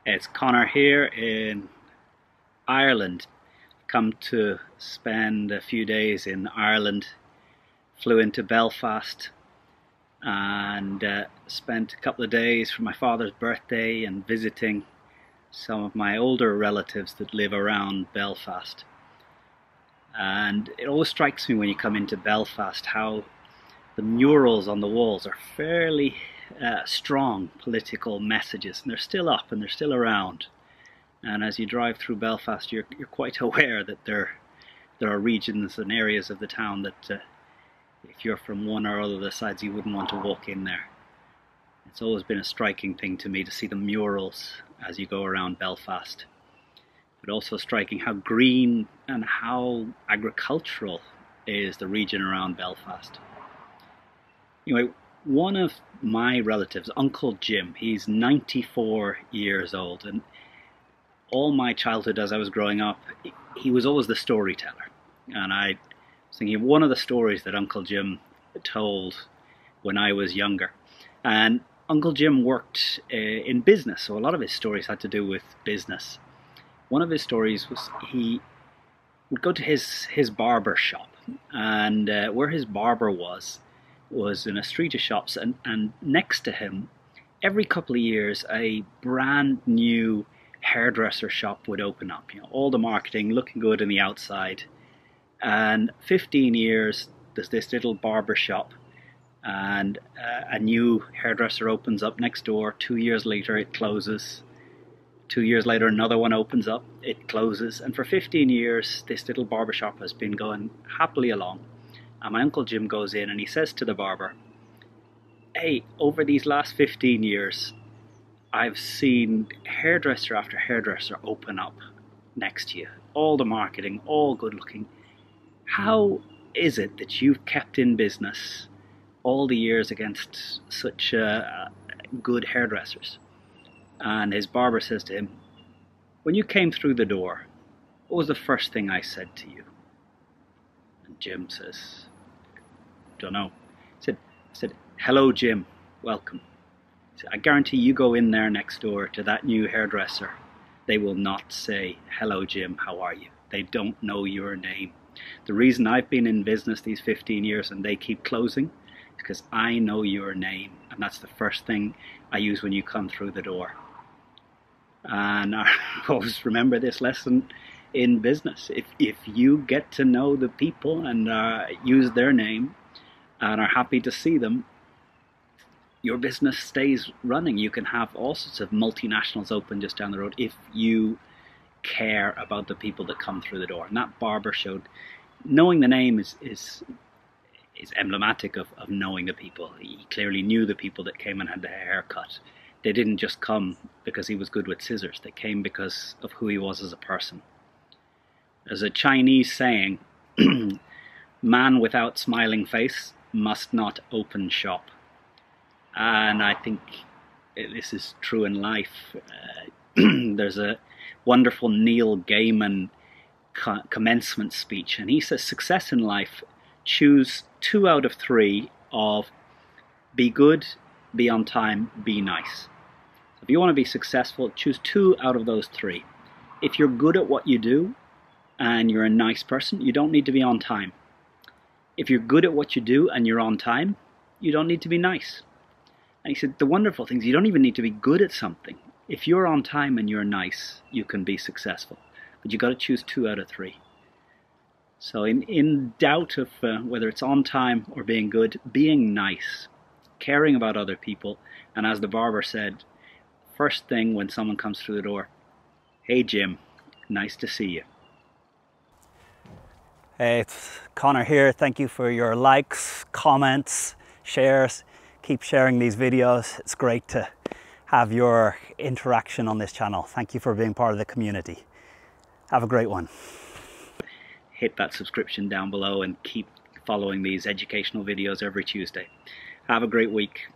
It's Conor here in Ireland. Come to spend a few days in Ireland. Flew into Belfast and spent a couple of days for my father's birthday and visiting some of my older relatives that live around Belfast. And it always strikes me when you come into Belfast how the murals on the walls are fairly strong political messages, and they're still up and they're still around. And as you drive through Belfast, you're quite aware that there are regions and areas of the town that if you're from one or other of the sides, you wouldn't want to walk in there. It's always been a striking thing to me to see the murals as you go around Belfast, but also striking how green and how agricultural is the region around Belfast. Anyway, one of my relatives, Uncle Jim, he's 94 years old, and all my childhood as I was growing up, he was always the storyteller. And I was thinking of one of the stories that Uncle Jim told when I was younger. And Uncle Jim worked in business, so a lot of his stories had to do with business. One of his stories was he would go to his barber shop, and where his barber was in a street of shops, and next to him, every couple of years, a brand new hairdresser shop would open up. You know, all the marketing looking good on the outside. And 15 years, there's this little barber shop, and a new hairdresser opens up next door. 2 years later, it closes. 2 years later, another one opens up, it closes. And for 15 years, this little barber shop has been going happily along. And my Uncle Jim goes in and he says to the barber, "Hey, over these last 15 years, I've seen hairdresser after hairdresser open up next to you. All the marketing, all good looking. How is it that you've kept in business all the years against such good hairdressers?" And his barber says to him, "When you came through the door, what was the first thing I said to you?" And Jim says, "Don't know." I said, "Hello, Jim, welcome." I said, "I guarantee you go in there next door to that new hairdresser, they will not say, 'Hello, Jim, how are you?' They don't know your name. The reason I've been in business these 15 years and they keep closing is because I know your name, and that's the first thing I use when you come through the door." And I always remember this lesson in business. If you get to know the people and use their name and are happy to see them, your business stays running. You can have all sorts of multinationals open just down the road if you care about the people that come through the door. And that barber showed knowing the name is emblematic of knowing the people. He clearly knew the people that came and had their hair cut. They didn't just come because he was good with scissors. They came because of who he was as a person. There's a Chinese saying, "Man without smiling face must not open shop." And I think this is true in life. There's a wonderful Neill commencement speech, and he says success in life, choose 2 out of 3 of be good, be on time, be nice. So if you want to be successful, choose 2 out of those 3. If you're good at what you do and you're a nice person, you don't need to be on time. If you're good at what you do and you're on time, you don't need to be nice. And he said the wonderful thing is you don't even need to be good at something. If you're on time and you're nice, you can be successful. But you've got to choose 2 out of 3. So in doubt of whether it's on time or being good, being nice, caring about other people, and as the barber said, first thing when someone comes through the door, "Hey Jim, nice to see you." Hey, it's Conor here. Thank you for your likes, comments, shares. Keep sharing these videos. It's great to have your interaction on this channel. Thank you for being part of the community. Have a great one. Hit that subscription down below and keep following these educational videos every Tuesday. Have a great week.